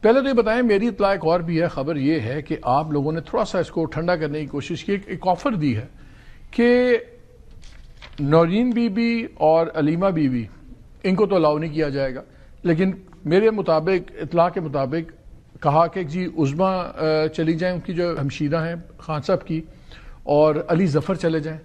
پہلے تو یہ بتائیں، میری اطلاع ایک اور بھی ہے، خبر یہ ہے کہ آپ لوگوں نے تھوڑا سا اس کو ٹھنڈا کرنے کی کوشش کی، ایک آفر دی ہے کہ نورین بی بی اور علیمہ بی بی ان کو تو الاؤ نہیں کیا جائے گا، لیکن میرے مطابق اطلاع کے مطابق کہا کہ جی عظمیٰ چلی جائیں، ان کی جو ہمشیرہ ہیں خان صاحب کی، اور علی ظفر چلے جائیں،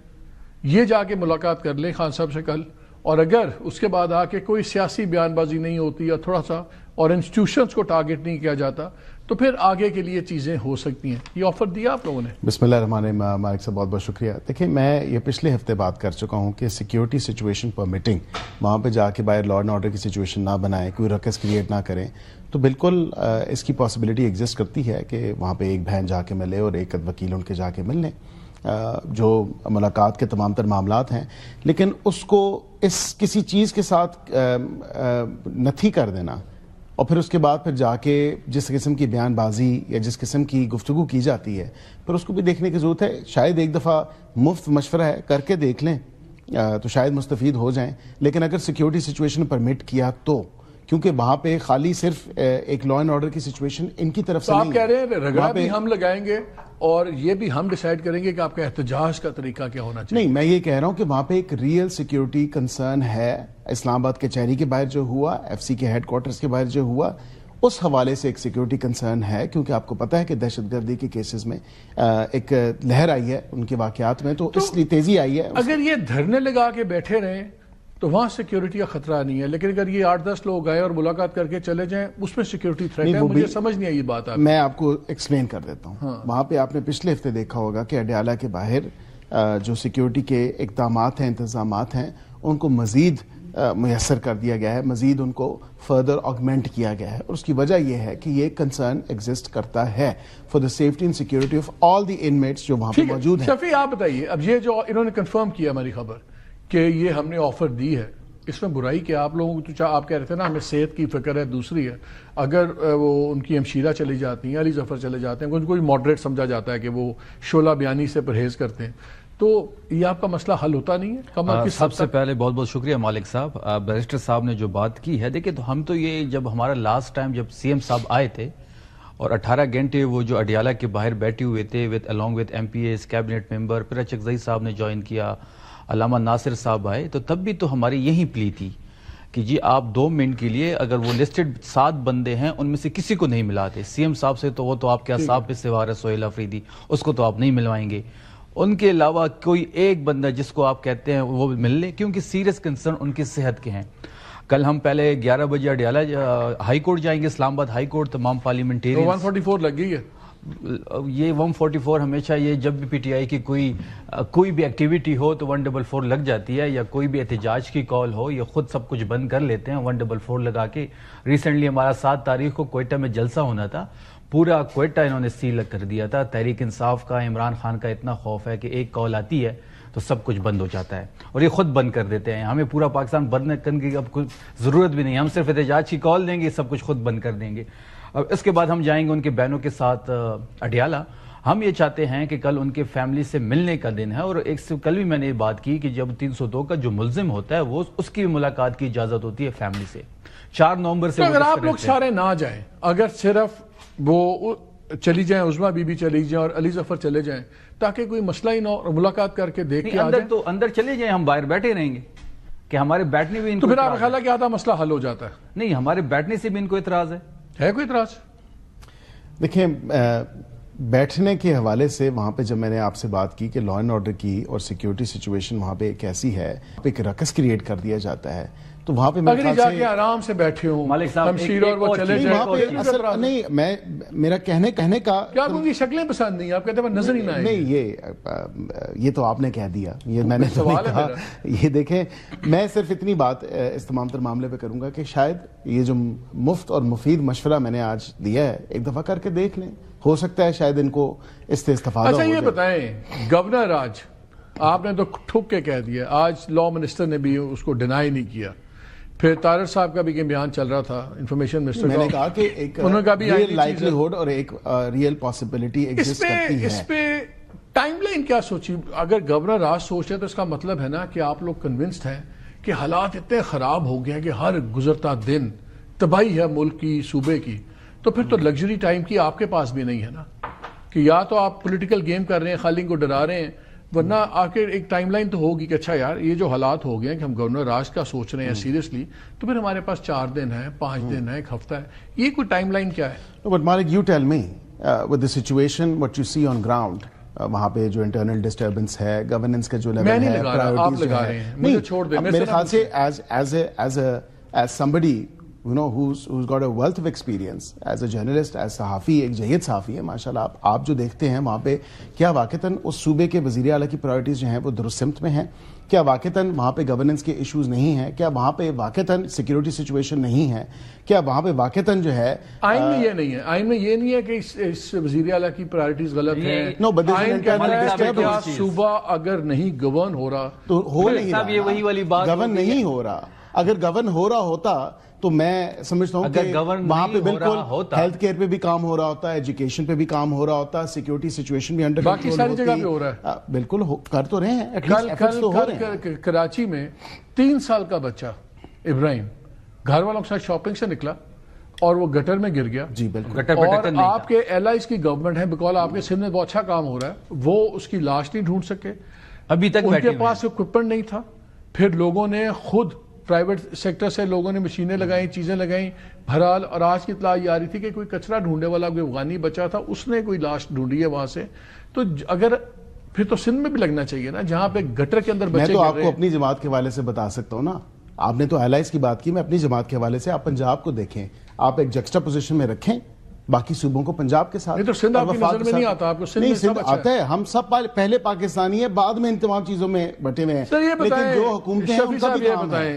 یہ جا کے ملاقات کر لیں خان صاحب سے کل، اور اگر اس کے بعد آ کے کوئی سیاسی بیان بازی نہیں ہوتی یا تھوڑا سا اور انسٹیٹیوشنز کو ٹارگٹ نہیں کیا جاتا تو پھر آگے کے لیے چیزیں ہو سکتی ہیں. یہ آفر دیا آپ لوگوں نے. بسم اللہ الرحمن الرحیم. مالک صاحب بہت بہت شکریہ. دیکھیں میں یہ پچھلے ہفتے بات کر چکا ہوں کہ سیکیورٹی سچویشن پرمٹنگ وہاں پہ جا کے باہر لا اینڈ آرڈر کی سچویشن نہ بنائیں، کوئی رکس کریٹ نہ کریں، تو بالکل اس کی پاسبلٹی ایگزسٹ کرتی ہے کہ وہاں پہ ایک بہن جا کے ملے اور ایک وکیل ان کے جا کے مل لیں، جو ملاقات کے تمام تر معاملات ہیں. لیکن اس کو اس کسی چیز کے ساتھ نتھی کر دینا اور پھر اس کے بعد پھر جا کے جس قسم کی بیان بازی یا جس قسم کی گفتگو کی جاتی ہے پھر اس کو بھی دیکھنے کی ضرورت ہے. شاید ایک دفعہ مفت مشورہ ہے، کر کے دیکھ لیں تو شاید مستفید ہو جائیں. لیکن اگر سیکیورٹی سچویشن پرمٹ کیا تو، کیونکہ وہاں پہ خالی صرف ایک لا اینڈ آرڈر کی سچویشن ان کی طرف سے نہیں ہے. آپ کہہ رہے ہیں رگڑا بھی ہم لگائیں گے اور یہ بھی ہم ڈیسائیڈ کریں گے کہ آپ کا احتجاج کا طریقہ کیا ہونا چاہیے. نہیں، میں یہ کہہ رہا ہوں کہ وہاں پہ ایک ریئل سیکیورٹی کنسرن ہے. اسلام آباد کچہری کے باہر جو ہوا، ایف سی کے ہیڈ کوارٹرز کے باہر جو ہوا، اس حوالے سے ایک سیکیورٹی کنسرن ہے، کیونکہ آپ کو پتا ہے کہ دہشت گردی کے کیسز میں ایک لہر آئی ہے ان کے واقعات میں، تو اس لیے تیزی آئی ہے. اگر یہ دھرنے لگا کے بیٹھے رہیں تو وہاں سیکیورٹی کا خطرہ نہیں ہے، لیکن اگر یہ 8-10 لوگ آئے اور ملاقات کر کے چلے جائیں اس میں سیکیورٹی تھریٹ ہے. مجھے سمجھ نہیں آئی بات. میں آپ کو ایکسپلین کر دیتا ہوں. وہاں پہ آپ نے پچھلے ہفتے دیکھا ہوگا کہ اڈیالہ کے باہر جو سیکیورٹی کے اقدامات ہیں، انتظامات ہیں، ان کو مزید میسر کر دیا گیا ہے، مزید ان کو فردر آگمنٹ کیا گیا ہے. اور اس کی وجہ یہ ہے کہ یہ کنسرن ایگزسٹ کرتا ہے for the safety and security of all the inmates جو وہاں پہ موجود ہیں. شفیع آپ بتائیے، اب یہ جو انہوں نے کنفرم کیا ہماری خبر کہ یہ ہم نے آفر دی ہے، اس میں برائی کیا؟ آپ لوگوں کو تو آپ کہہ رہے تھے نا ہمیں صحت کی فکر ہے، دوسری ہے اگر وہ ان کی ہمشیرہ چلی جاتی ہیں، علی ظفر چلے جاتے ہیں، کوئی ماڈریٹ سمجھا جاتا ہے کہ وہ شعلہ بیانی سے پرہیز کرتے ہیں، تو یہ آپ کا مسئلہ حل ہوتا نہیں ہے؟ سب سے پہلے بہت بہت شکریہ مالک صاحب. بیرسٹر صاحب نے جو بات کی ہے، دیکھیں تو ہم تو یہ جب ہمارا لاسٹ ٹائم جب سی ایم صاحب آئے تھے اور 18 گھنٹے وہ جو اڈیالہ کے باہر بیٹھے ہوئے تھے along with MPAs کیبنٹ ممبر، پھر اچکزئی صاحب نے جوائن کیا، علامہ ناصر صاحب آئے، تو تب بھی تو ہماری یہی پلی تھی کہ جی آپ 2 منٹ کے لیے اگر وہ لسٹڈ 7 بندے ہیں ان میں سے کسی کو نہیں ملاتے. سی ایم صاحب سے تو وہ تو آپ کے اعصاب پہ سوار ہے سہیل افریدی، اس کو تو آپ نہیں ملوائیں گے. ان کے علاوہ کوئی ایک بندہ جس کو آپ کہتے ہیں وہ مل لیں، کیونکہ سیریس کنسرن ان کی صحت کے ہیں. کل ہم پہلے 11 بجے اڈیالہ ہائی کورٹ جائیں گے، اسلام آباد ہائی کورٹ، تمام پارلیمنٹیرین. 144 لگ گئی ہے. یہ 144 ہمیشہ یہ جب بھی پی ٹی آئی کی کوئی بھی ایکٹیویٹی ہو تو 144 لگ جاتی ہے، یا کوئی بھی احتجاج کی کال ہو یہ خود سب کچھ بند کر لیتے ہیں 144 لگا کے. ریسنٹلی ہمارا 7 تاریخ کو کوئٹہ میں جلسہ ہونا تھا، پورا کوئٹہ انہوں نے سیل کر دیا تھا. تحریک انصاف کا، عمران خان کا اتنا خوف ہے کہ ایک کال آتی ہے تو سب کچھ بند ہو جاتا ہے اور یہ خود بند کر دیتے ہیں. ہمیں پورا پاکستان بند کرنے کی اب کچھ ضرورت بھی نہیں، ہم صرف احتجاج کی کال دیں گے، سب کچھ خود بند کر دیں گے. اب اس کے بعد ہم جائیں گے ان کے بہنوں کے ساتھ اڈیالہ. ہم یہ چاہتے ہیں کہ کل ان کے فیملی سے ملنے کا دن ہے، اور ایک سے کل بھی میں نے یہ بات کی کہ جب 302 کا جو ملزم ہوتا ہے وہ اس کی ملاقات کی اجازت ہوتی ہے فیملی سے. 4 نومبر سے اگر آپ لوگ سارے نہ جائیں، اگر صرف وہ چلی جائیں، عظمیٰ بی بی چلی جائیں اور علی ظفر چلے جائیں، تاکہ کوئی مسئلہ ہی نہ ہو، ملاقات کر کے دیکھ کے آ جائیں. تو اندر چلے جائیں، ہم باہر بیٹھے رہیں گے کہ ہمارے بیٹھنے بھی ان کو، تو پھر آپ خیال ہے کہ آدھا مسئلہ حل ہو جاتا ہے. نہیں، ہمارے بیٹھنے سے بھی ان کو اعتراض ہے کوئی اعتراض؟ دیکھیں بیٹھنے کے حوالے سے وہاں پہ جب میں نے آپ سے بات کی کہ لا اینڈ آرڈر کی اور سیکیورٹی سچویشن وہاں پہ ایک ایسی ہے، ایک رکس کریٹ کر دیا جاتا ہے، تو وہاں پہ اگر جا کے آرام سے بیٹھے ہوں مالک صاحب اور وہ چلے جائیں، وہاں پہ اصل نہیں، میں میرا کہنے کا کیا ان کی شکلیں پسند نہیں، آپ کہتے ہیں نظر ہی نہ آئے. نہیں، یہ تو آپ نے کہہ دیا، یہ میں نے سوال ہے. یہ دیکھیں، میں صرف اتنی بات اس تمام تر معاملے پہ کروں گا کہ شاید یہ جو مفت اور مفید مشورہ میں نے آج دیا ہے ایک دفعہ کر کے دیکھ لیں، ہو سکتا ہے شاید ان کو اس سے استفادہ ہو. اچھا یہ بتائیں، گورنر آج آپ نے تو ٹھوک کے کہہ دیا، آج لا منسٹر نے بھی اس کو ڈینائی نہیں کیا. پھر طارر صاحب کا بھی بیان چل رہا تھا، انفارمیشن منسٹر، میں نے کہا کہ ایک ریئل لائیکلیہڈ اور ایک ریئل پاسبلٹی ایگزسٹ کرتی ہے. اس پہ ٹائم لائن کیا سوچی؟ اگر گورنر آج سوچ رہے تو اس کا مطلب ہے نا کہ آپ لوگ کنونسڈ ہیں کہ حالات اتنے خراب ہو گئے ہیں کہ ہر گزرتا دن تباہی ہے ملک کی، صوبے کی. تو پھر تو لگژری ٹائم کی آپ کے پاس بھی نہیں ہے نا کہ یا تو آپ پولیٹیکل گیم کر رہے ہیں، خالی کو ڈرا رہے ہیں، ورنہ آخر ایک ٹائم لائن تو ہوگی کہ اچھا یار یہ جو حالات ہو گئے ہیں کہ ہم گورنر راج کا سوچ رہے ہیں سیریسلی، تو پھر ہمارے پاس 4 دن ہے، 5 دن ہے، 1 ہفتہ ہے، یہ کوئی ٹائم لائن کیا ہے؟ But Malik you tell me with the situation what you see on ground, وہاں پہ جو انٹرنل ڈسٹربنس ہے، گورننس کا جو لیول ہے، میں نہیں لگا رہا، آپ لگا رہے ہیں، مجھے چھوڑ دیں۔ میرے خیال سے as somebody you know who's got a wealth of experience as a journalist, as صحافی، ایک جید صحافی ہے ماشاءاللہ، آپ جو دیکھتے ہیں وہاں پہ کیا واقعتاً اس صوبے کے وزیر اعلیٰ کی پرائرٹیز جو ہیں وہ درست سمت میں ہیں؟ کیا واقعتاً وہاں پہ گورننس کے ایشوز نہیں ہیں؟ کیا وہاں پہ واقعتاً سیکیورٹی سچویشن نہیں ہے؟ کیا وہاں پہ واقعتاً جو ہے آئین میں یہ نہیں ہے، آئین میں یہ نہیں ہے کہ اس وزیر اعلیٰ کی پرائرٹیز غلط ہیں، No, but this is آئین کہتا ہے کہ کیا disturbance. صوبہ اگر نہیں گورن ہو رہا تو ہو نہیں صاحب یہ وہی والی رہا، بات گورن نہیں ہو رہا۔ اگر گورن ہو رہا ہوتا تو میں سمجھتا ہوں کہ وہاں پہ بالکل ہیلتھ کیئر پہ بھی کام ہو رہا ہوتا، ایجوکیشن پہ بھی کام ہو رہا ہوتا، سیکیورٹی سچویشن بھی انڈر باقی ساری جگہ پہ ہو رہا ہے، بالکل کر تو رہے ہیں۔ کل کراچی میں 3 سال کا بچہ ابراہیم گھر والوں کے ساتھ شاپنگ سے نکلا اور وہ گٹر میں گر گیا۔ جی بالکل۔ اور آپ کے ایل آئیز کی گورنمنٹ ہے، بیکاز آپ کے سندھ میں بہت اچھا کام ہو رہا ہے، وہ اس کی لاش نہیں ڈھونڈ سکے، ابھی تک ان کے پاس اکوپمنٹ نہیں تھا، پھر لوگوں نے خود پرائیویٹ سیکٹر سے لوگوں نے مشینیں لگائیں، چیزیں لگائیں، بہرحال اور آج کی اطلاع یہ آ رہی تھی کہ کوئی کچرا ڈھونڈنے والا کوئی افغانی بچہ تھا، اس نے کوئی لاش ڈھونڈی ہے وہاں سے۔ تو اگر پھر تو سندھ میں بھی لگنا چاہیے نا، جہاں پہ گٹر کے اندر بچے میں تو آپ کو اپنی جماعت کے حوالے سے بتا سکتا ہوں نا، آپ نے تو ایلائز کی بات کی، میں اپنی جماعت کے حوالے سے آپ پنجاب کو دیکھیں، آپ ایک جکسٹا پوزیشن میں رکھیں باقی صوبوں کو پنجاب کے ساتھ۔ نہیں تو سندھ آپ کی نظر میں نہیں آتا، آپ کو سندھ نہیں، میں سندھ آتا ہے، ہم سب پہلے پاکستانی ہیں، بعد میں ان تمام چیزوں میں بٹے ہوئے ہیں، سر یہ لیکن بتائیں جو حکومتیں ہیں ان شفیع کا صاحب بھی یہ کام ہے۔ بتائیں